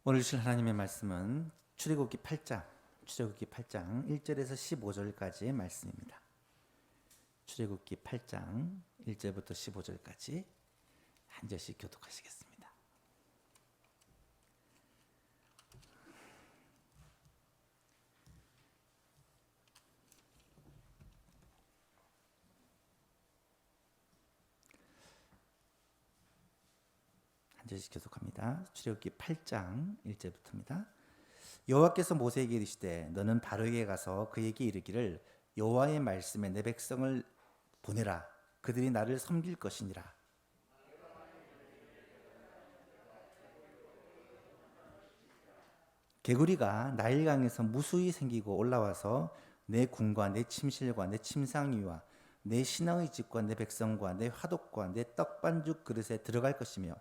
오늘 주실 하나님의 말씀은 출애굽기 8장 1절에서 15절까지의 말씀입니다. 출애굽기 8장 1절부터 15절까지 한 절씩 교독하시겠습니다. 한 절씩 교독합니다. 출애굽기 8장 1절부터입니다. 여호와께서 모세에게 이르시되 너는 바로에게 가서 그에게 이르기를 여호와의 말씀에 내 백성을 보내라. 그들이 나를 섬길 것이니라. 개구리가 나일강에서 무수히 생기고 올라와서 내 궁과 내 침실과 내 침상위와 내 신앙의 집과 내 백성과 내 화독과 내 떡반죽 그릇에 들어갈 것이며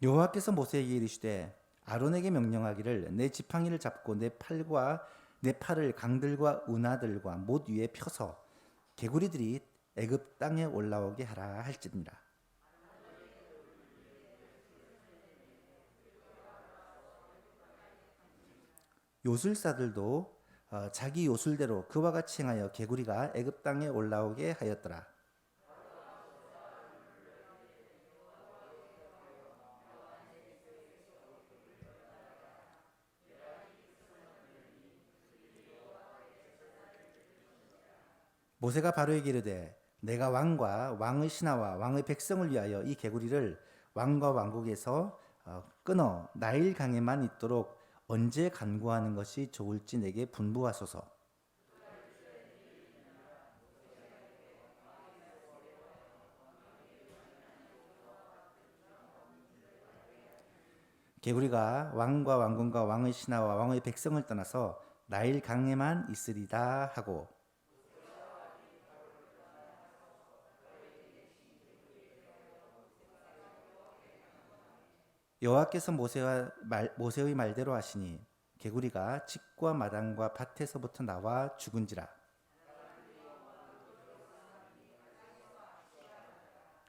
여호와께서 모세에게 이르시되 아론에게 명령하기를 내 지팡이를 잡고 내 팔을 강들과 운하들과 못 위에 펴서 개구리들이 애굽 땅에 올라오게 하라 할지니라. 요술사들도 자기 요술대로 그와 같이 행하여 개구리가 애굽 땅에 올라오게 하였더라. 모세가 바로에게 이르되 내가 왕과 왕의 신하와 왕의 백성을 위하여 이 개구리를 왕과 왕국에서 끊어 나일 강에만 있도록 언제 간구하는 것이 좋을지 내게 분부하소서. 개구리가 왕과 왕군과 왕의 신하와 왕의 백성을 떠나서 나일 강에만 있으리다 하고 여호와께서 모세의 말대로 하시니 개구리가 집과 마당과 밭에서부터 나와 죽은지라.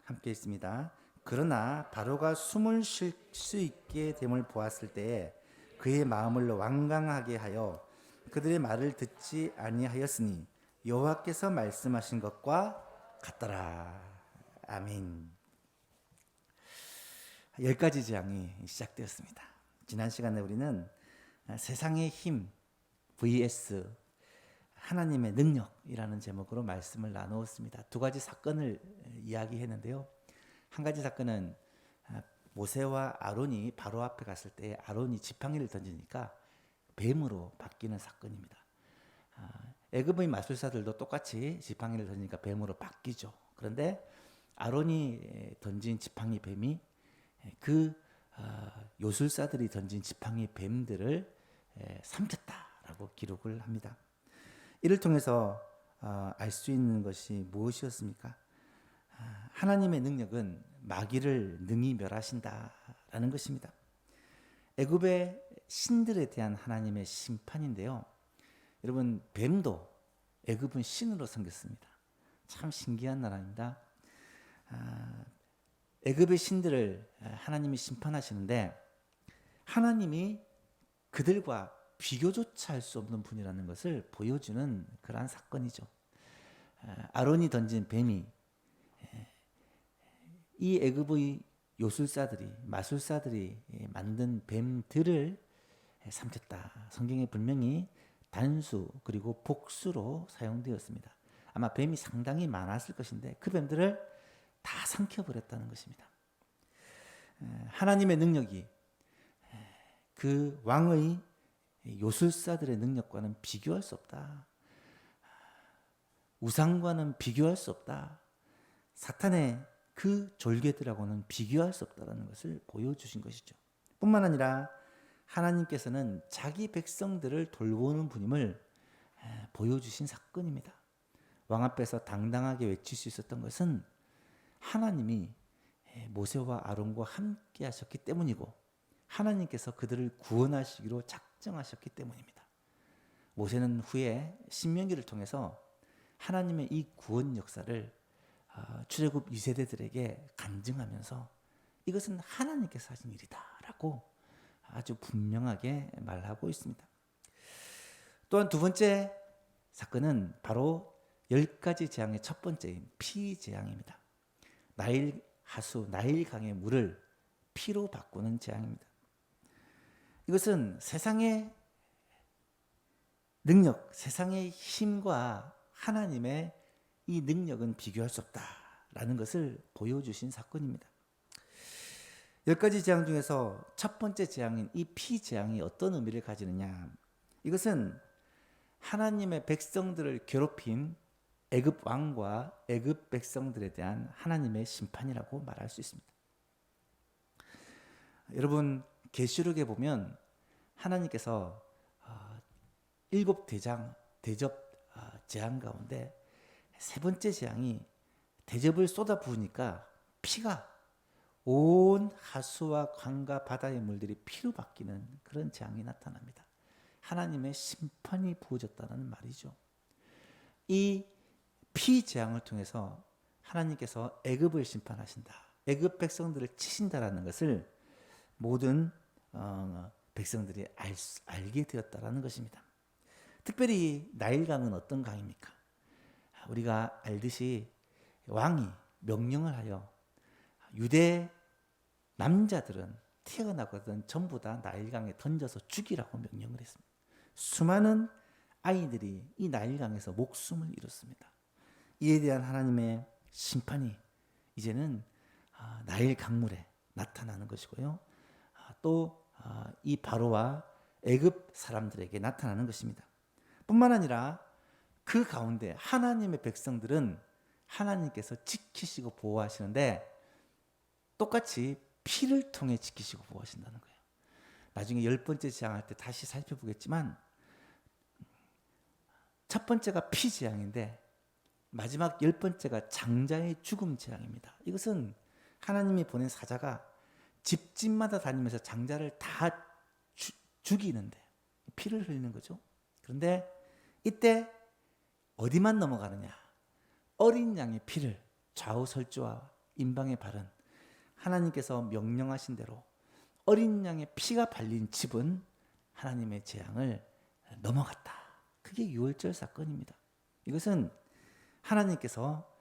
함께 있습니다. 그러나 바로가 숨을 쉴 수 있게 됨을 보았을 때에 그의 마음을 완강하게 하여 그들의 말을 듣지 아니하였으니 여호와께서 말씀하신 것과 같더라. 아멘. 10가지 재앙이 시작되었습니다. 지난 시간에 우리는 세상의 힘 vs 하나님의 능력이라는 제목으로 말씀을 나누었습니다. 두 가지 사건을 이야기했는데요. 한 가지 사건은 모세와 아론이 바로 앞에 갔을 때 아론이 지팡이를 던지니까 뱀으로 바뀌는 사건입니다. 애굽의 마술사들도 똑같이 지팡이를 던지니까 뱀으로 바뀌죠. 그런데 아론이 던진 지팡이 뱀이 그 요술사들이 던진 지팡이 뱀들을 삼켰다라고 기록을 합니다. 이를 통해서 알 수 있는 것이 무엇이었습니까? 하나님의 능력은 마귀를 능히 멸하신다라는 것입니다. 애굽의 신들에 대한 하나님의 심판인데요. 여러분, 뱀도 애굽은 신으로 섬겼습니다. 참 신기한 나라입니다. 애굽의 신들을 하나님이 심판하시는데 하나님이 그들과 비교조차 할 수 없는 분이라는 것을 보여주는 그러한 사건이죠. 아론이 던진 뱀이 이 애굽의 요술사들이 마술사들이 만든 뱀들을 삼켰다. 성경에 분명히 단수 그리고 복수로 사용되었습니다. 아마 뱀이 상당히 많았을 것인데 그 뱀들을 다 삼켜버렸다는 것입니다. 하나님의 능력이 그 왕의 요술사들의 능력과는 비교할 수 없다. 우상과는 비교할 수 없다. 사탄의 그 졸개들하고는 비교할 수 없다는 것을 보여주신 것이죠. 뿐만 아니라 하나님께서는 자기 백성들을 돌보는 분임을 보여주신 사건입니다. 왕 앞에서 당당하게 외칠 수 있었던 것은 하나님이 모세와 아론과 함께 하셨기 때문이고 하나님께서 그들을 구원하시기로 작정하셨기 때문입니다. 모세는 후에 신명기를 통해서 하나님의 이 구원 역사를 출애굽 2세대들에게 간증하면서 이것은 하나님께서 하신 일이다라고 아주 분명하게 말하고 있습니다. 또한 두 번째 사건은 바로 10가지 재앙의 첫 번째인 피 재앙입니다. 나일 하수, 나일강의 물을 피로 바꾸는 재앙입니다. 이것은 세상의 능력, 세상의 힘과 하나님의 이 능력은 비교할 수 없다라는 것을 보여주신 사건입니다. 10가지 재앙 중에서 첫 번째 재앙인 이 피 재앙이 어떤 의미를 가지느냐, 이것은 하나님의 백성들을 괴롭힌 애굽 왕과 애굽 백성들에 대한 하나님의 심판이라고 말할 수 있습니다. 여러분, 계시록에 보면 하나님께서 7대접 재앙 가운데 세 번째 재앙이 대접을 쏟아 부으니까 피가 온 하수와 강과 바다의 물들이 피로 바뀌는 그런 재앙이 나타납니다. 하나님의 심판이 부어졌다는 말이죠. 이 피 재앙을 통해서 하나님께서 애굽을 심판하신다, 애굽 백성들을 치신다라는 것을 모든 백성들이 알게 되었다라는 것입니다. 특별히 나일강은 어떤 강입니까? 우리가 알듯이 왕이 명령을 하여 유대 남자들은 태어나거든 전부 다 나일강에 던져서 죽이라고 명령을 했습니다. 수많은 아이들이 이 나일강에서 목숨을 잃었습니다. 이에 대한 하나님의 심판이 이제는 나일 강물에 나타나는 것이고요. 또 이 바로와 애굽 사람들에게 나타나는 것입니다. 뿐만 아니라 그 가운데 하나님의 백성들은 하나님께서 지키시고 보호하시는데 똑같이 피를 통해 지키시고 보호하신다는 거예요. 나중에 10번째 재앙할 때 다시 살펴보겠지만 첫 번째가 피 재앙인데 마지막 10번째가 장자의 죽음 재앙입니다. 이것은 하나님이 보낸 사자가 집집마다 다니면서 장자를 다 죽이는데 피를 흘리는 거죠. 그런데 이때 어디만 넘어가느냐? 어린 양의 피를 좌우 설주와 임방에 바른 하나님께서 명령하신 대로 어린 양의 피가 발린 집은 하나님의 재앙을 넘어갔다. 그게 유월절 사건입니다. 이것은 하나님께서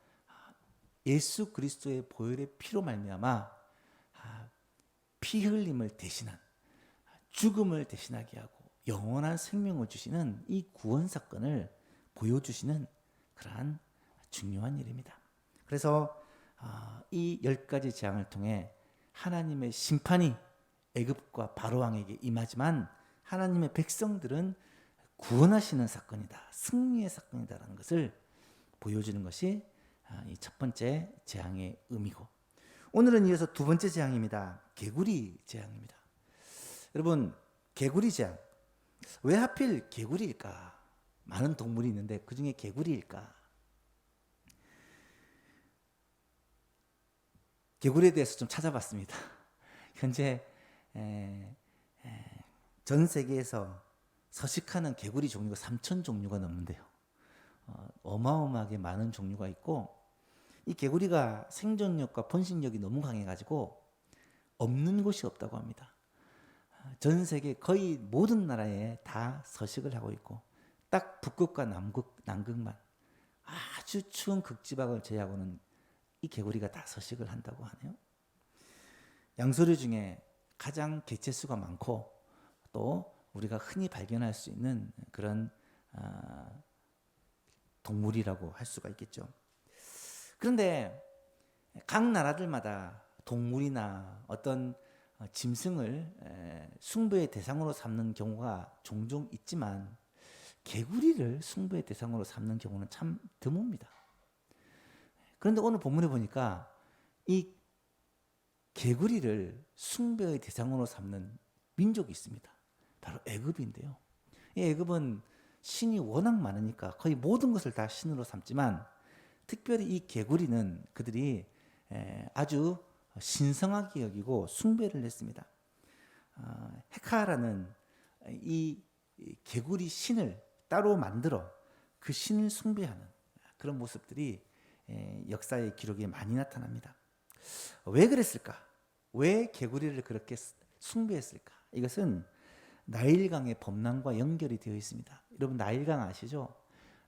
예수 그리스도의 보혈의 피로 말미암아 피 흘림을 대신한, 죽음을 대신하게 하고 영원한 생명을 주시는 이 구원 사건을 보여주시는 그러한 중요한 일입니다. 그래서 이 10가지 재앙을 통해 하나님의 심판이 애굽과 바로 왕에게 임하지만 하나님의 백성들은 구원하시는 사건이다, 승리의 사건이다라는 것을 보여주는 것이 이 첫 번째 재앙의 의미고, 오늘은 이어서 두 번째 재앙입니다. 개구리 재앙입니다. 여러분, 개구리 재앙, 왜 하필 개구리일까? 많은 동물이 있는데 그 중에 개구리일까? 개구리에 대해서 좀 찾아봤습니다. 현재 전 세계에서 서식하는 개구리 종류가 3,000종류가 넘는데요. 어마어마하게 많은 종류가 있고, 이 개구리가 생존력과 번식력이 너무 강해가지고 없는 곳이 없다고 합니다. 전 세계 거의 모든 나라에 다 서식을 하고 있고, 딱 북극과 남극만 아주 추운 극지방을 제외하고는 이 개구리가 다 서식을 한다고 하네요. 양서류 중에 가장 개체수가 많고 또 우리가 흔히 발견할 수 있는 그런 동물이라고 할 수가 있겠죠. 그런데 각 나라들마다 동물이나 어떤 짐승을 숭배의 대상으로 삼는 경우가 종종 있지만 개구리를 숭배의 대상으로 삼는 경우는 참 드뭅니다. 그런데 오늘 본문에 보니까 이 개구리를 숭배의 대상으로 삼는 민족이 있습니다. 바로 애굽인데요. 이 애굽은 신이 워낙 많으니까 거의 모든 것을 다 신으로 삼지만 특별히 이 개구리는 그들이 아주 신성하게 여기고 숭배를 했습니다. 헤카라는 이 개구리 신을 따로 만들어 그 신을 숭배하는 그런 모습들이 역사의 기록이 많이 나타납니다. 왜 그랬을까? 왜 개구리를 그렇게 숭배했을까? 이것은 나일강의 범람과 연결이 되어 있습니다. 여러분 나일강 아시죠?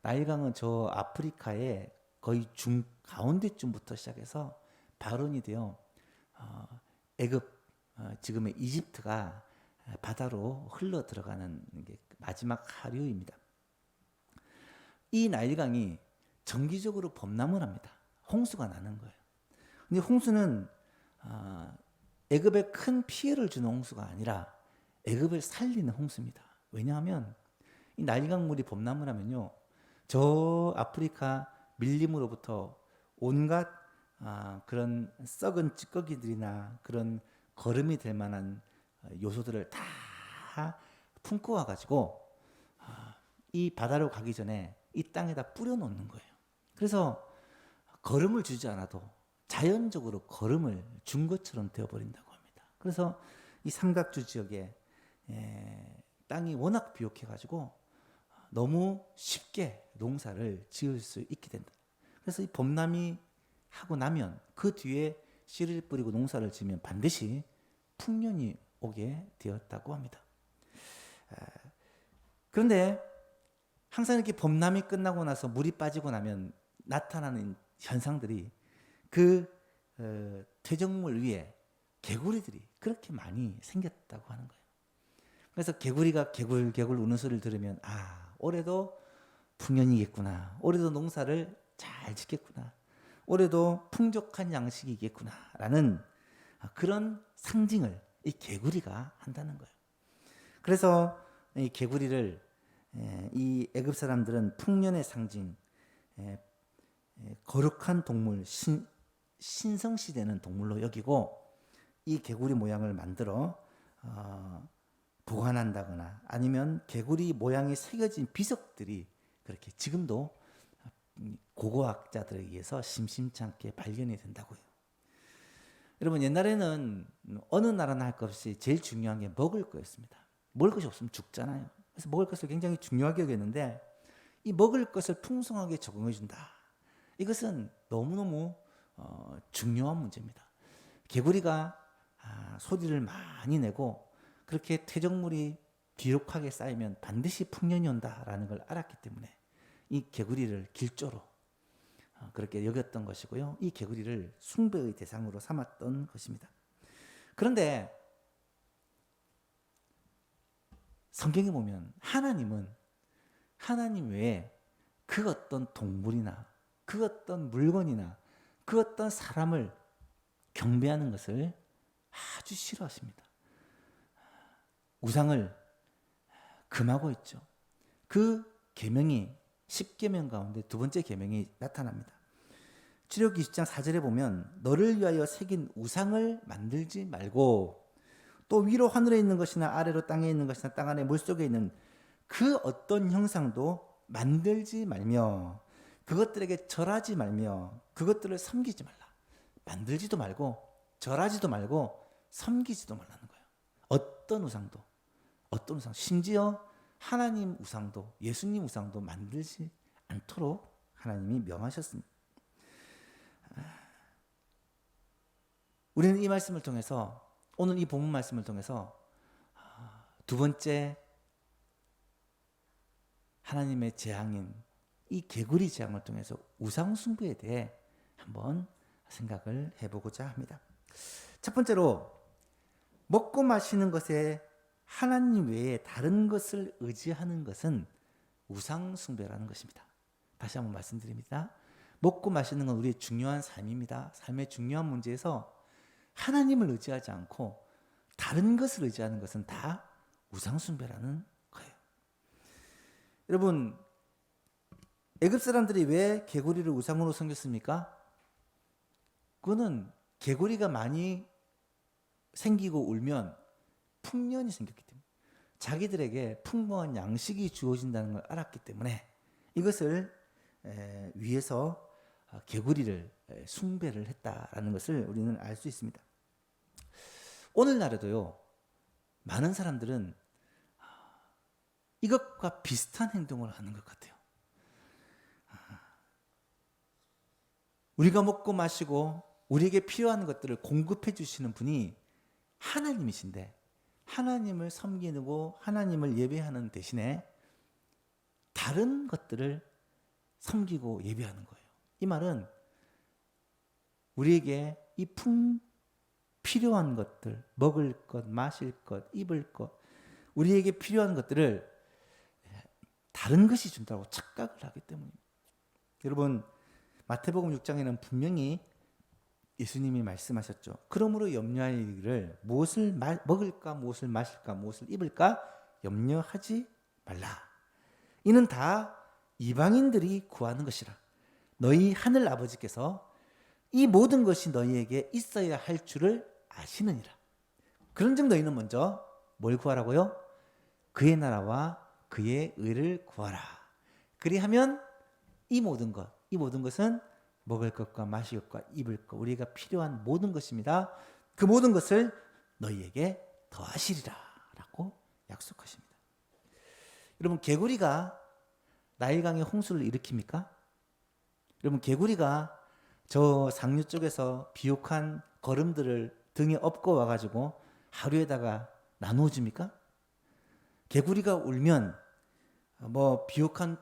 나일강은 저 아프리카의 거의 중 가운데쯤부터 시작해서 발원이 되어 애굽 지금의 이집트가 바다로 흘러 들어가는 게 마지막 하류입니다. 이 나일강이 정기적으로 범람을 합니다. 홍수가 나는 거예요. 근데 홍수는 애굽에 큰 피해를 주는 홍수가 아니라 애굽을 살리는 홍수입니다. 왜냐하면 이 나일강 물이 범람을 하면요, 저 아프리카 밀림으로부터 온갖 그런 썩은 찌꺼기들이나 그런 거름이 될 만한 요소들을 다 품고 와가지고 이 바다로 가기 전에 이 땅에다 뿌려놓는 거예요. 그래서 거름을 주지 않아도 자연적으로 거름을 준 것처럼 되어버린다고 합니다. 그래서 이 삼각주 지역에 땅이 워낙 비옥해가지고 너무 쉽게 농사를 지을 수 있게 된다. 그래서 이 범람이 하고 나면 그 뒤에 씨를 뿌리고 농사를 지으면 반드시 풍년이 오게 되었다고 합니다. 그런데 항상 이렇게 범람이 끝나고 나서 물이 빠지고 나면 나타나는 현상들이 그 퇴적물 위에 개구리들이 그렇게 많이 생겼다고 하는 거예요. 그래서 개구리가 개굴개굴 우는 소리를 들으면 올해도 풍년이겠구나, 올해도 농사를 잘 짓겠구나, 올해도 풍족한 양식이겠구나 라는 그런 상징을 이 개구리가 한다는 거예요. 그래서 이 개구리를 이 애굽 사람들은 풍년의 상징, 거룩한 동물, 신성시되는 동물로 여기고 이 개구리 모양을 만들어 보관한다거나 아니면 개구리 모양이 새겨진 비석들이 그렇게 지금도 고고학자들에 의해서 심심찮게 발견이 된다고요. 여러분 옛날에는 어느 나라나 할 것 없이 제일 중요한 게 먹을 거였습니다. 먹을 것이 없으면 죽잖아요. 그래서 먹을 것을 굉장히 중요하게 여겼는데 이 먹을 것을 풍성하게 적응해 준다. 이것은 너무너무 중요한 문제입니다. 개구리가 소리를 많이 내고 그렇게 퇴적물이 비옥하게 쌓이면 반드시 풍년이 온다라는 걸 알았기 때문에 이 개구리를 길조로 그렇게 여겼던 것이고요. 이 개구리를 숭배의 대상으로 삼았던 것입니다. 그런데 성경에 보면 하나님은 하나님 외에 그 어떤 동물이나 그 어떤 물건이나 그 어떤 사람을 경배하는 것을 아주 싫어하십니다. 우상을 금하고 있죠. 그 계명이 10계명 가운데 두 번째 계명이 나타납니다. 출애굽기 20장 4절에 보면 너를 위하여 새긴 우상을 만들지 말고 또 위로 하늘에 있는 것이나 아래로 땅에 있는 것이나 땅 안에 물속에 있는 그 어떤 형상도 만들지 말며 그것들에게 절하지 말며 그것들을 섬기지 말라. 만들지도 말고 절하지도 말고 섬기지도 말라는 거예요. 어떤 우상도, 어떤 우상, 심지어 하나님 우상도, 예수님 우상도 만들지 않도록 하나님이 명하셨습니다. 우리는 이 말씀을 통해서, 오늘 이 본문 말씀을 통해서 두 번째 하나님의 재앙인 이 개구리 재앙을 통해서 우상 숭배에 대해 한번 생각을 해보고자 합니다. 첫 번째로 먹고 마시는 것에 하나님 외에 다른 것을 의지하는 것은 우상 숭배라는 것입니다. 다시 한번 말씀드립니다. 먹고 마시는 건 우리의 중요한 삶입니다. 삶의 중요한 문제에서 하나님을 의지하지 않고 다른 것을 의지하는 것은 다 우상 숭배라는 거예요. 여러분, 애굽 사람들이 왜 개구리를 우상으로 섬겼습니까? 그거는 개구리가 많이 생기고 울면 풍년이 생겼기 때문에, 자기들에게 풍부한 양식이 주어진다는 걸 알았기 때문에 이것을 위해서 개구리를 숭배를 했다라는 것을 우리는 알 수 있습니다. 오늘날에도요, 많은 사람들은 이것과 비슷한 행동을 하는 것 같아요. 우리가 먹고 마시고 우리에게 필요한 것들을 공급해 주시는 분이 하나님이신데, 하나님을 섬기고 하나님을 예배하는 대신에 다른 것들을 섬기고 예배하는 거예요. 이 말은 우리에게 이 필요한 것들, 먹을 것, 마실 것, 입을 것, 우리에게 필요한 것들을 다른 것이 준다고 착각을 하기 때문입니다. 여러분, 마태복음 6장에는 분명히 예수님이 말씀하셨죠. 그러므로 염려할 일을 무엇을 먹을까, 무엇을 마실까, 무엇을 입을까 염려하지 말라. 이는 다 이방인들이 구하는 것이라. 너희 하늘 아버지께서 이 모든 것이 너희에게 있어야 할 줄을 아시느니라. 그런즉 너희는 먼저 뭘 구하라고요? 그의 나라와 그의 의를 구하라. 그리하면 이 모든 것은 먹을 것과 마실 것과 입을 것, 우리가 필요한 모든 것입니다. 그 모든 것을 너희에게 더하시리라 라고 약속하십니다. 여러분, 개구리가 나일강의 홍수를 일으킵니까? 여러분, 개구리가 저 상류 쪽에서 비옥한 거름들을 등에 업고 와가지고 하루에다가 나누어 줍니까? 개구리가 울면 비옥한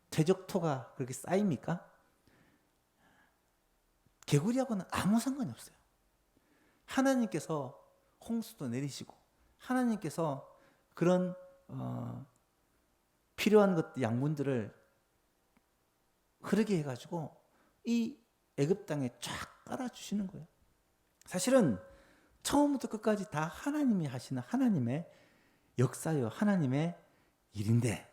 퇴적토가 그렇게 쌓입니까? 개구리하고는 아무 상관이 없어요. 하나님께서 홍수도 내리시고 하나님께서 그런 필요한 것 양분들을 흐르게 해가지고 이 애굽 땅에 쫙 깔아주시는 거예요. 사실은 처음부터 끝까지 다 하나님이 하시는 하나님의 역사요, 하나님의 일인데,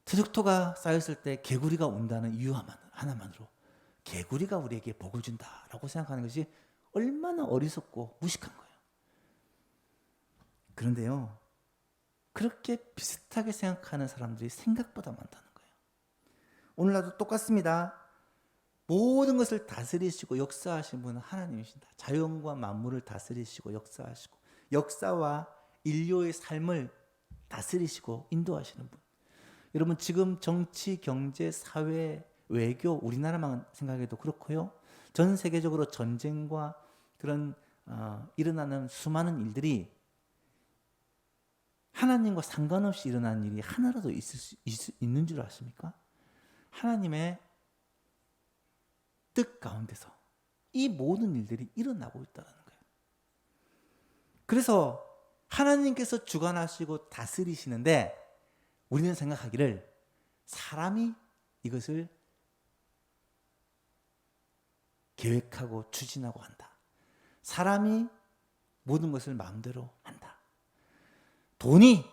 퇴적토가 쌓였을 때 개구리가 온다는 이유 하나만으로 개구리가 우리에게 복을 준다라고 생각하는 것이 얼마나 어리석고 무식한 거예요. 그런데요, 그렇게 비슷하게 생각하는 사람들이 생각보다 많다는 거예요. 오늘날도 똑같습니다. 모든 것을 다스리시고 역사하신 분은 하나님이신다. 자연과 만물을 다스리시고 역사하시고 역사와 인류의 삶을 다스리시고 인도하시는 분. 여러분, 지금 정치, 경제, 사회, 외교, 우리나라만 생각해도 그렇고요. 전 세계적으로 전쟁과 그런 일어나는 수많은 일들이 하나님과 상관없이 일어나는 일이 하나라도 있는 줄 아십니까? 하나님의 뜻 가운데서 이 모든 일들이 일어나고 있다는 거예요. 그래서 하나님께서 주관하시고 다스리시는데 우리는 생각하기를 사람이 이것을 계획하고 추진하고 한다. 사람이 모든 것을 마음대로 한다. 돈이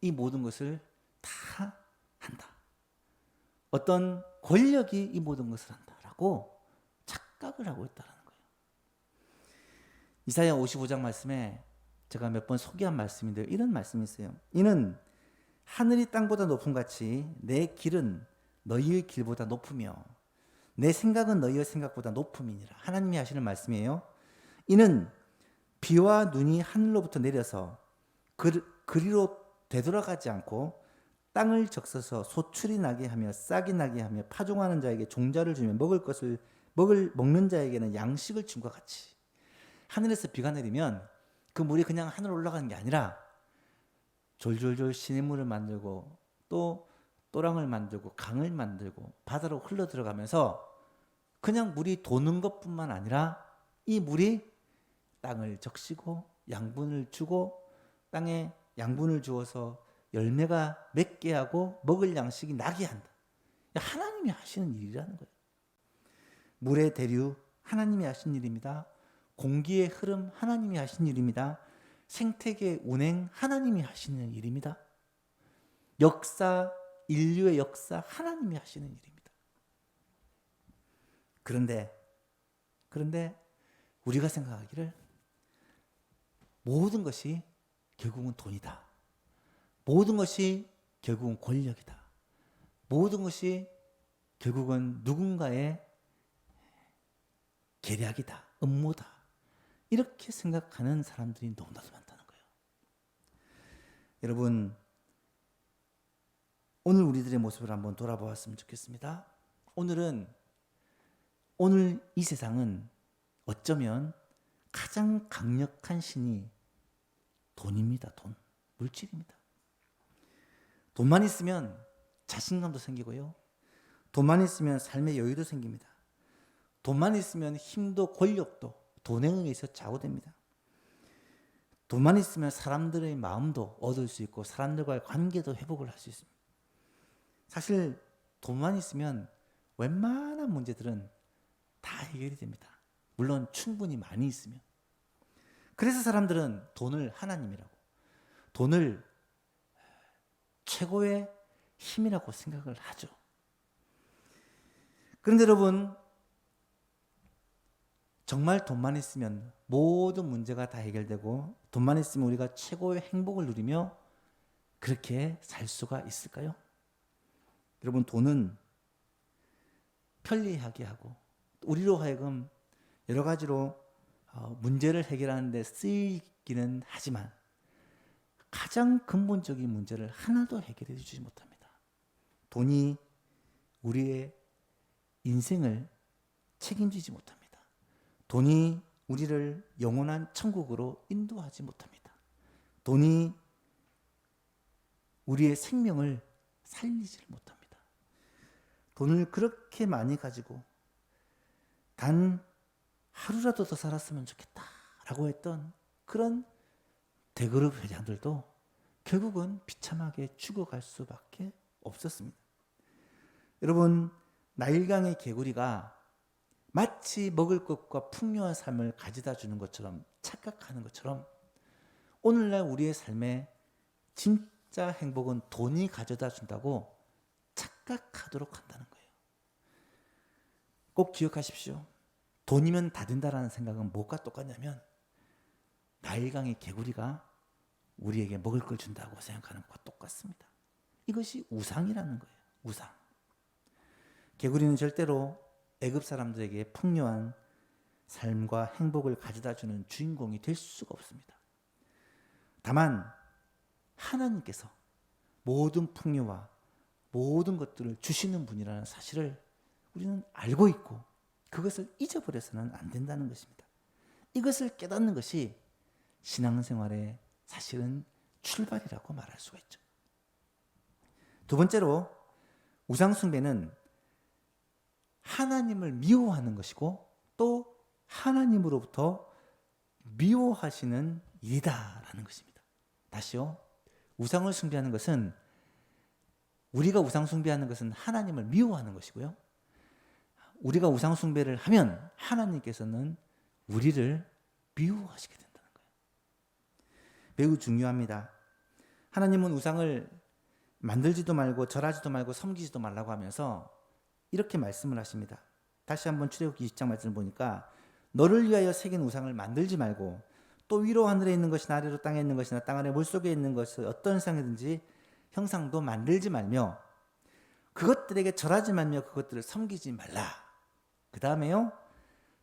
이 모든 것을 다 한다. 어떤 권력이 이 모든 것을 한다라고 착각을 하고 있다는 거예요. 이사야 55장 말씀에 제가 몇 번 소개한 말씀인데요. 이런 말씀이 있어요. 이는 하늘이 땅보다 높음 같이 내 길은 너희의 길보다 높으며 내 생각은 너희의 생각보다 높음이니라. 하나님이 하시는 말씀이에요. 이는 비와 눈이 하늘로부터 내려서 그리로 되돌아가지 않고 땅을 적셔서 소출이 나게 하며 싹이 나게 하며 파종하는 자에게 종자를 주며 먹는 자에게는 양식을 준 것 같이. 하늘에서 비가 내리면 그 물이 그냥 하늘 올라가는 게 아니라 졸졸졸 시냇물을 만들고 또 또랑을 만들고 강을 만들고 바다로 흘러 들어가면서 그냥 물이 도는 것뿐만 아니라 이 물이 땅을 적시고 양분을 주고 땅에 양분을 주어서 열매가 맺게 하고 먹을 양식이 나게 한다. 하나님이 하시는 일이라는 거예요. 물의 대류 하나님이 하신 일입니다. 공기의 흐름 하나님이 하신 일입니다. 생태계 운행 하나님이 하시는 일입니다. 역사, 인류의 역사 하나님이 하시는 일입니다. 그런데 우리가 생각하기를 모든 것이 결국은 돈이다. 모든 것이 결국은 권력이다. 모든 것이 결국은 누군가의 계략이다. 음모다. 이렇게 생각하는 사람들이 너무나도 많다는 거예요. 여러분, 오늘 우리들의 모습을 한번 돌아보았으면 좋겠습니다. 오늘 이 세상은 어쩌면 가장 강력한 신이 돈입니다. 돈, 물질입니다. 돈만 있으면 자신감도 생기고요. 돈만 있으면 삶의 여유도 생깁니다. 돈만 있으면 힘도 권력도 돈에 의해서 좌우됩니다. 돈만 있으면 사람들의 마음도 얻을 수 있고 사람들과의 관계도 회복을 할 수 있습니다. 사실 돈만 있으면 웬만한 문제들은 다 해결이 됩니다. 물론 충분히 많이 있으면. 그래서 사람들은 돈을 하나님이라고, 돈을 최고의 힘이라고 생각을 하죠. 그런데 여러분, 정말 돈만 있으면 모든 문제가 다 해결되고 돈만 있으면 우리가 최고의 행복을 누리며 그렇게 살 수가 있을까요? 여러분, 돈은 편리하게 하고 우리로 하여금 여러 가지로 문제를 해결하는 데 쓰이기는 하지만 가장 근본적인 문제를 하나도 해결해 주지 못합니다. 돈이 우리의 인생을 책임지지 못합니다. 돈이 우리를 영원한 천국으로 인도하지 못합니다. 돈이 우리의 생명을 살리지를 못합니다. 돈을 그렇게 많이 가지고 단 하루라도 더 살았으면 좋겠다라고 했던 그런 대그룹 회장들도 결국은 비참하게 죽어갈 수밖에 없었습니다. 여러분, 나일강의 개구리가 마치 먹을 것과 풍요한 삶을 가져다 주는 것처럼 착각하는 것처럼 오늘날 우리의 삶에 진짜 행복은 돈이 가져다 준다고 착각하도록 한다는 거예요. 꼭 기억하십시오. 돈이면 다 된다라는 생각은 뭐가 똑같냐면 나일강의 개구리가 우리에게 먹을 걸 준다고 생각하는 것과 똑같습니다. 이것이 우상이라는 거예요. 우상. 개구리는 절대로 애굽 사람들에게 풍요한 삶과 행복을 가져다 주는 주인공이 될 수가 없습니다. 다만 하나님께서 모든 풍요와 모든 것들을 주시는 분이라는 사실을 우리는 알고 있고 그것을 잊어버려서는 안 된다는 것입니다. 이것을 깨닫는 것이 신앙생활의 사실은 출발이라고 말할 수가 있죠. 두 번째로 우상숭배는 하나님을 미워하는 것이고 또 하나님으로부터 미워하시는 일이다라는 것입니다. 다시요. 우상을 숭배하는 것은 우리가 우상 숭배하는 것은 하나님을 미워하는 것이고요. 우리가 우상 숭배를 하면 하나님께서는 우리를 미워하시게 된다는 거예요. 매우 중요합니다. 하나님은 우상을 만들지도 말고 절하지도 말고 섬기지도 말라고 하면서 이렇게 말씀을 하십니다. 다시 한번 출애굽기 20장 말씀을 보니까 너를 위하여 새긴 우상을 만들지 말고 또 위로 하늘에 있는 것이나 아래로 땅에 있는 것이나 땅 아래 물속에 있는 것을 어떤 형상이든지 형상도 만들지 말며 그것들에게 절하지 말며 그것들을 섬기지 말라. 그 다음에요.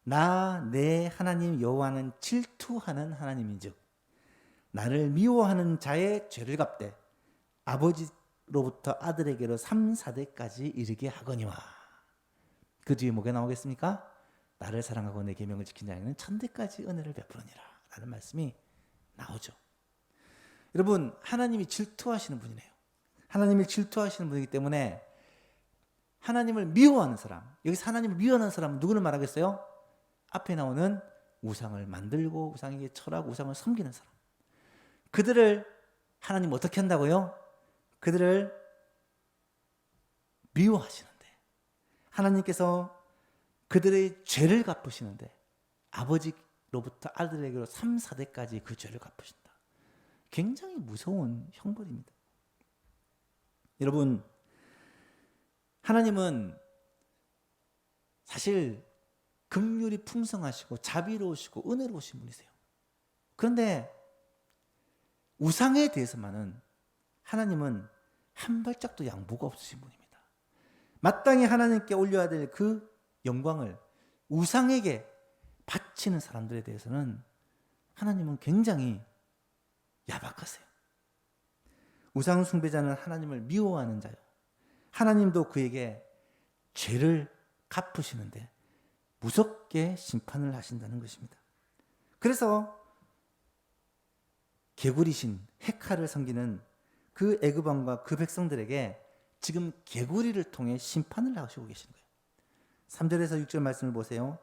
나 내 하나님 여호와는 질투하는 하나님인즉 나를 미워하는 자의 죄를 갚되 아버지로부터 아들에게로 3, 4대까지 이르게 하거니와. 그 뒤에 뭐가 나오겠습니까? 나를 사랑하고 내 계명을 지키는 자에게는 1000대까지 은혜를 베푸느니라 라는 말씀이 나오죠. 여러분, 하나님이 질투하시는 분이네요. 하나님을 질투하시는 분이기 때문에 하나님을 미워하는 사람, 여기서 하나님을 미워하는 사람은 누구를 말하겠어요? 앞에 나오는 우상을 만들고 우상에게 절하고 우상을 섬기는 사람. 그들을 하나님 어떻게 한다고요? 그들을 미워하시는데 하나님께서 그들의 죄를 갚으시는데 아버지로부터 아들에게로 3, 4대까지 그 죄를 갚으신다. 굉장히 무서운 형벌입니다. 여러분, 하나님은 사실 긍휼이 풍성하시고 자비로우시고 은혜로우신 분이세요. 그런데 우상에 대해서만은 하나님은 한 발짝도 양보가 없으신 분입니다. 마땅히 하나님께 올려야 될 그 영광을 우상에게 바치는 사람들에 대해서는 하나님은 굉장히 야박하세요. 우상 숭배자는 하나님을 미워하는 자요. 하나님도 그에게 죄를 갚으시는데 무섭게 심판을 하신다는 것입니다. 그래서 개구리신 헤카를 섬기는 그 애굽 왕과 그 백성들에게 지금 개구리를 통해 심판을 하시고 계신 거예요. 3절에서 6절 말씀을 보세요.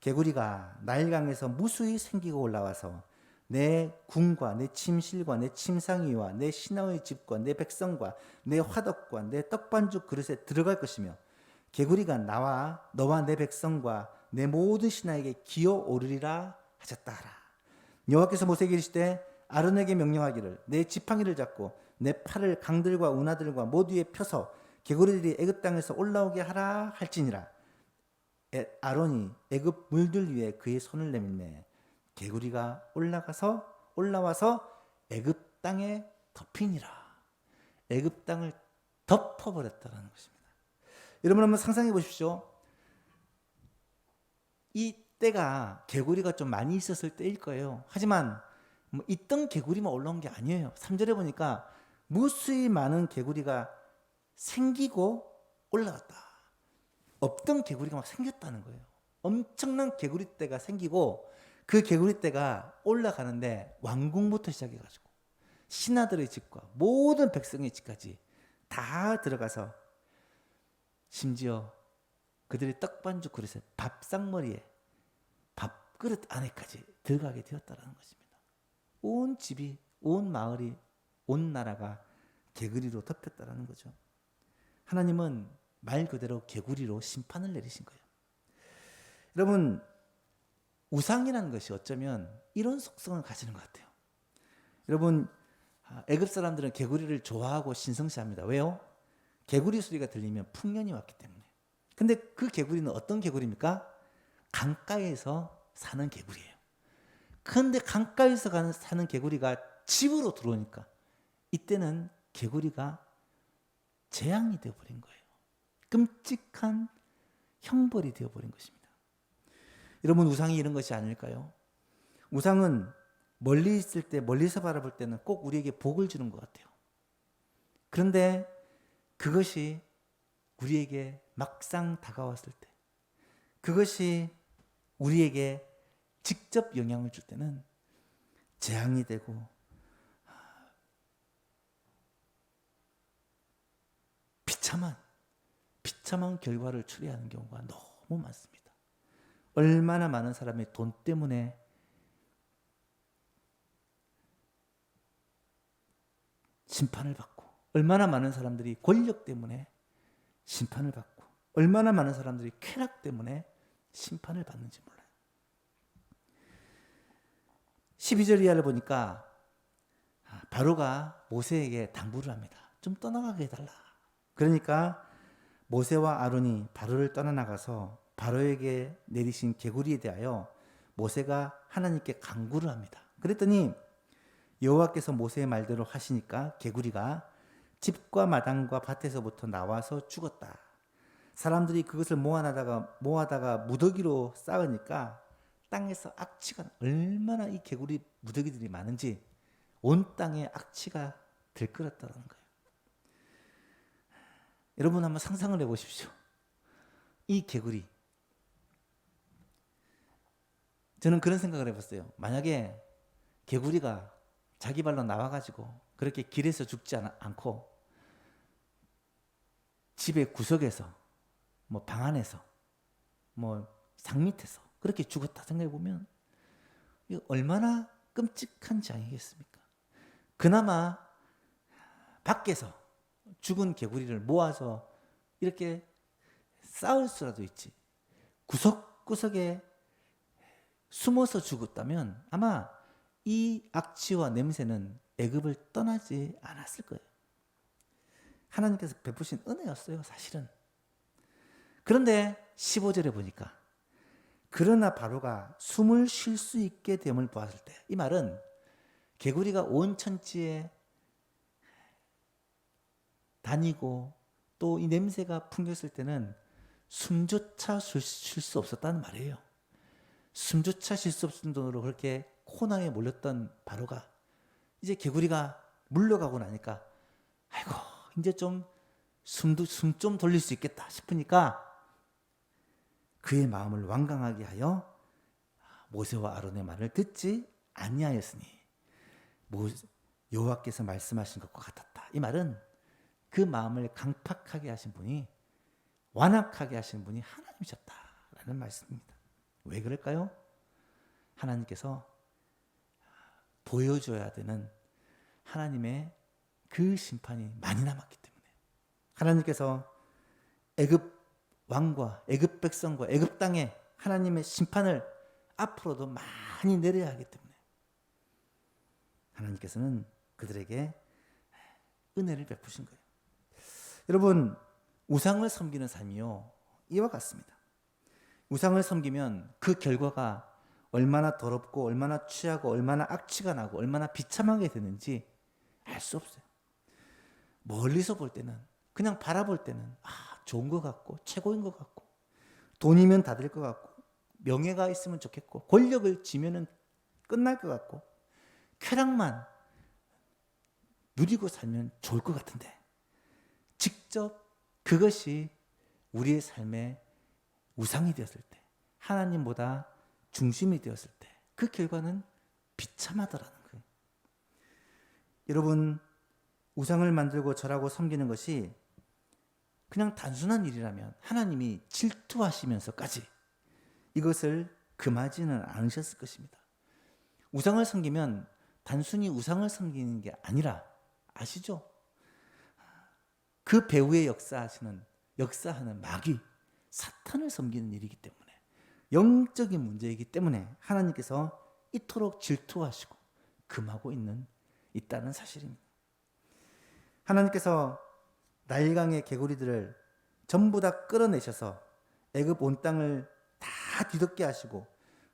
개구리가 나일강에서 무수히 생기고 올라와서 내 궁과 내 침실과 내 침상위와 내 신하의 집과 내 백성과 내 화덕과 내 떡반죽 그릇에 들어갈 것이며 개구리가 나와 너와 내 백성과 내 모든 신하에게 기어 오르리라 하셨다 하라. 여호와께서 모세에게 이르시되 아론에게 명령하기를 내 지팡이를 잡고 내 팔을 강들과 운하들과 모두에 펴서 개구리들이 애굽 땅에서 올라오게 하라 할지니라. 아론이 애굽 물들 위에 그의 손을 내밀매 개구리가 올라와서 애굽 땅에 덮이니라. 애굽 땅을 덮어버렸다는 것입니다. 여러분 한번 상상해 보십시오. 이 때가 개구리가 좀 많이 있었을 때일 거예요. 하지만 뭐 있던 개구리만 올라온 게 아니에요. 3절에 보니까 무수히 많은 개구리가 생기고 올라갔다. 없던 개구리가 막 생겼다는 거예요. 엄청난 개구리떼가 생기고 그 개구리떼가 올라가는데 왕궁부터 시작해가지고 신하들의 집과 모든 백성의 집까지 다 들어가서 심지어 그들의 떡반죽 그릇에 밥상머리에 밥그릇 안에까지 들어가게 되었다는 것입니다. 온 집이, 온 마을이, 온 나라가 개구리로 덮였다는 거죠. 하나님은 말 그대로 개구리로 심판을 내리신 거예요. 여러분, 우상이라는 것이 어쩌면 이런 속성을 가지는 것 같아요. 여러분, 애굽 사람들은 개구리를 좋아하고 신성시합니다. 왜요? 개구리 소리가 들리면 풍년이 왔기 때문에. 근데 그 개구리는 어떤 개구리입니까? 강가에서 사는 개구리예요. 그런데 강가에서 사는 개구리가 집으로 들어오니까 이때는 개구리가 재앙이 되어버린 거예요. 끔찍한 형벌이 되어버린 것입니다. 여러분, 우상이 이런 것이 아닐까요? 우상은 멀리 있을 때, 멀리서 바라볼 때는 꼭 우리에게 복을 주는 것 같아요. 그런데 그것이 우리에게 막상 다가왔을 때, 그것이 우리에게 직접 영향을 줄 때는 재앙이 되고 비참한 결과를 초래하는 경우가 너무 많습니다. 얼마나 많은 사람이 돈 때문에 심판을 받고, 얼마나 많은 사람들이 권력 때문에 심판을 받고, 얼마나 많은 사람들이 쾌락 때문에 심판을 받는지 몰라요. 12절 이하를 보니까 바로가 모세에게 당부를 합니다. 좀 떠나가게 해달라. 그러니까 모세와 아론이 바로를 떠나나가서 바로에게 내리신 개구리에 대하여 모세가 하나님께 간구를 합니다. 그랬더니 여호와께서 모세의 말대로 하시니까 개구리가 집과 마당과 밭에서부터 나와서 죽었다. 사람들이 그것을 모아다가 무더기로 쌓으니까 땅에서 악취가, 얼마나 이 개구리 무더기들이 많은지 온 땅에 악취가 들끓었다는 거예요. 여러분 한번 상상을 해보십시오. 이 개구리, 저는 그런 생각을 해봤어요. 만약에 개구리가 자기 발로 나와가지고 그렇게 길에서 죽지 않고 집의 구석에서, 뭐 방 안에서, 뭐 상 밑에서 그렇게 죽었다 생각해보면 이거 얼마나 끔찍한 재앙이겠습니까? 그나마 밖에서 죽은 개구리를 모아서 이렇게 쌓을 수라도 있지, 구석구석에 숨어서 죽었다면 아마 이 악취와 냄새는 애굽을 떠나지 않았을 거예요. 하나님께서 베푸신 은혜였어요, 사실은. 그런데 15절에 보니까 그러나 바로가 숨을 쉴 수 있게 됨을 보았을 때, 이 말은 개구리가 온 천지에 다니고 또 이 냄새가 풍겼을 때는 숨조차 쉴 수 없었다는 말이에요. 숨조차 쉴 수 없을 정도로 그렇게 코너에 몰렸던 바로가 이제 개구리가 물러가고 나니까 아이고 이제 좀 숨 좀 돌릴 수 있겠다 싶으니까 그의 마음을 완강하게 하여 모세와 아론의 말을 듣지 아니하였으니 여호와께서 말씀하신 것과 같았다. 이 말은 그 마음을 강팍하게 하신 분이, 완악하게 하신 분이 하나님이셨다라는 말씀입니다. 왜 그럴까요? 하나님께서 보여줘야 되는 하나님의 그 심판이 많이 남았기 때문에, 하나님께서 애굽 왕과 애굽 백성과 애굽 땅에 하나님의 심판을 앞으로도 많이 내려야 하기 때문에 하나님께서는 그들에게 은혜를 베푸신 거예요. 여러분, 우상을 섬기는 삶이요, 이와 같습니다. 우상을 섬기면 그 결과가 얼마나 더럽고 얼마나 취하고 얼마나 악취가 나고 얼마나 비참하게 되는지 알 수 없어요. 멀리서 볼 때는, 그냥 바라볼 때는 좋은 것 같고 최고인 것 같고, 돈이면 다 될 것 같고, 명예가 있으면 좋겠고, 권력을 쥐면은 끝날 것 같고, 쾌락만 누리고 살면 좋을 것 같은데, 직접 그것이 우리의 삶의 우상이 되었을 때, 하나님보다 중심이 되었을 때 그 결과는 비참하더라는 거예요. 여러분, 우상을 만들고 절하고 섬기는 것이 그냥 단순한 일이라면 하나님이 질투하시면서까지 이것을 금하지는 않으셨을 것입니다. 우상을 섬기면 단순히 우상을 섬기는 게 아니라, 아시죠? 그 배후에 역사하는 마귀, 사탄을 섬기는 일이기 때문에, 영적인 문제이기 때문에 하나님께서 이토록 질투하시고 금하고 있다는 사실입니다. 하나님께서 나일강의 개구리들을 전부 다 끌어내셔서 애굽 온 땅을 다 뒤덮게 하시고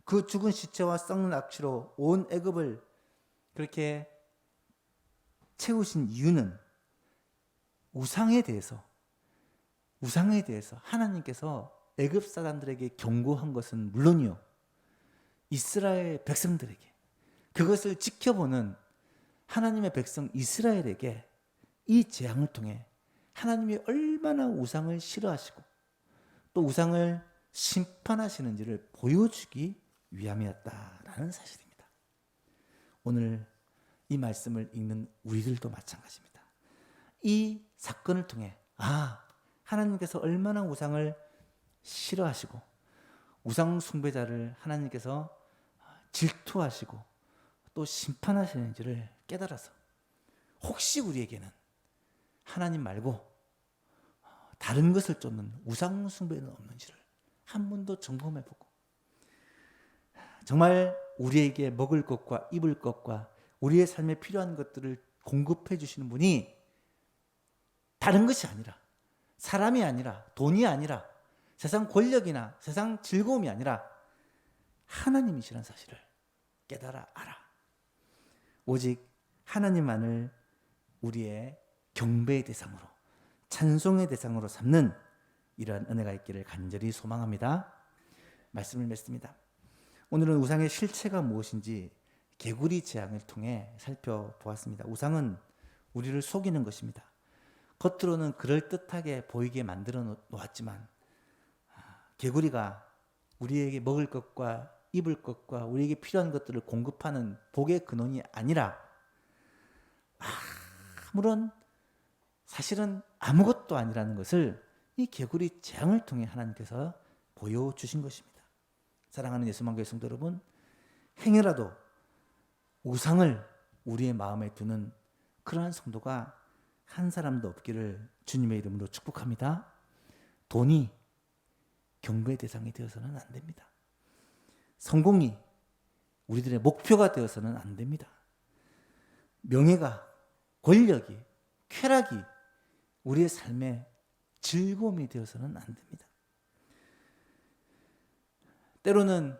그 죽은 시체와 썩는 악취로 온 애굽을 그렇게 채우신 이유는 우상에 대해서 하나님께서 애굽 사람들에게 경고한 것은 물론이요, 이스라엘 백성들에게, 그것을 지켜보는 하나님의 백성 이스라엘에게 이 재앙을 통해 하나님이 얼마나 우상을 싫어하시고 또 우상을 심판하시는지를 보여주기 위함이었다라는 사실입니다. 오늘 이 말씀을 읽는 우리들도 마찬가지입니다. 이 사건을 통해 하나님께서 얼마나 우상을 싫어하시고 우상 숭배자를 하나님께서 질투하시고 또 심판하시는지를 깨달아서 혹시 우리에게는 하나님 말고 다른 것을 쫓는 우상 숭배는 없는지를 한 번 더 점검해보고, 정말 우리에게 먹을 것과 입을 것과 우리의 삶에 필요한 것들을 공급해 주시는 분이 다른 것이 아니라, 사람이 아니라, 돈이 아니라, 세상 권력이나 세상 즐거움이 아니라 하나님이시라는 사실을 깨달아 알아. 오직 하나님만을 우리의 경배의 대상으로, 찬송의 대상으로 삼는 이러한 은혜가 있기를 간절히 소망합니다. 말씀을 맺습니다. 오늘은 우상의 실체가 무엇인지 개구리 재앙을 통해 살펴보았습니다. 우상은 우리를 속이는 것입니다. 겉으로는 그럴듯하게 보이게 만들어 놓았지만 개구리가 우리에게 먹을 것과 입을 것과 우리에게 필요한 것들을 공급하는 복의 근원이 아니라 아무런, 사실은 아무것도 아니라는 것을 이 개구리 재앙을 통해 하나님께서 보여주신 것입니다. 사랑하는 예수만교회 성도 여러분, 행여라도 우상을 우리의 마음에 두는 그러한 성도가 한 사람도 없기를 주님의 이름으로 축복합니다. 돈이 경배의 대상이 되어서는 안 됩니다. 성공이 우리들의 목표가 되어서는 안 됩니다. 명예가, 권력이, 쾌락이 우리의 삶의 즐거움이 되어서는 안 됩니다. 때로는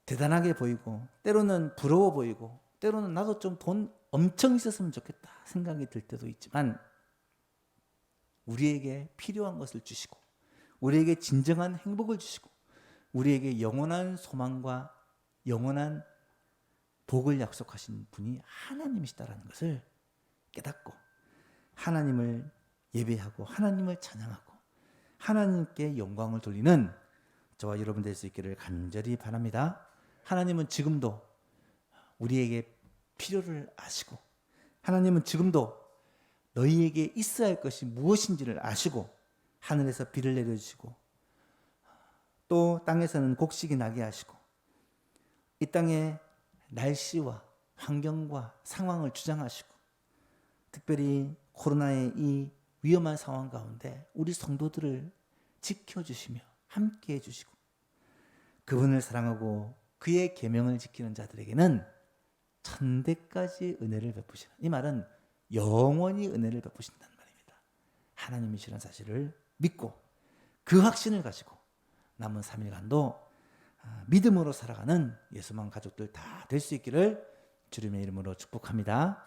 대단하게 보이고, 때로는 부러워 보이고, 때로는 나도 좀 돈 엄청 있었으면 좋겠다 생각이 들 때도 있지만, 우리에게 필요한 것을 주시고 우리에게 진정한 행복을 주시고 우리에게 영원한 소망과 영원한 복을 약속하신 분이 하나님이시다라는 것을 깨닫고 하나님을 예배하고 하나님을 찬양하고 하나님께 영광을 돌리는 저와 여러분 될 수 있기를 간절히 바랍니다. 하나님은 지금도 우리에게 필요를 아시고, 하나님은 지금도 너희에게 있어야 할 것이 무엇인지를 아시고 하늘에서 비를 내려주시고 또 땅에서는 곡식이 나게 하시고 이 땅의 날씨와 환경과 상황을 주장하시고 특별히 코로나의 이 위험한 상황 가운데 우리 성도들을 지켜주시며 함께 해주시고 그분을 사랑하고 그의 계명을 지키는 자들에게는 천대까지 은혜를 베푸시는, 이 말은 영원히 은혜를 베푸신다는 말입니다. 하나님이시라는 사실을 믿고 그 확신을 가지고 남은 3일간도 믿음으로 살아가는 예수만 가족들 다 될 수 있기를 주님의 이름으로 축복합니다.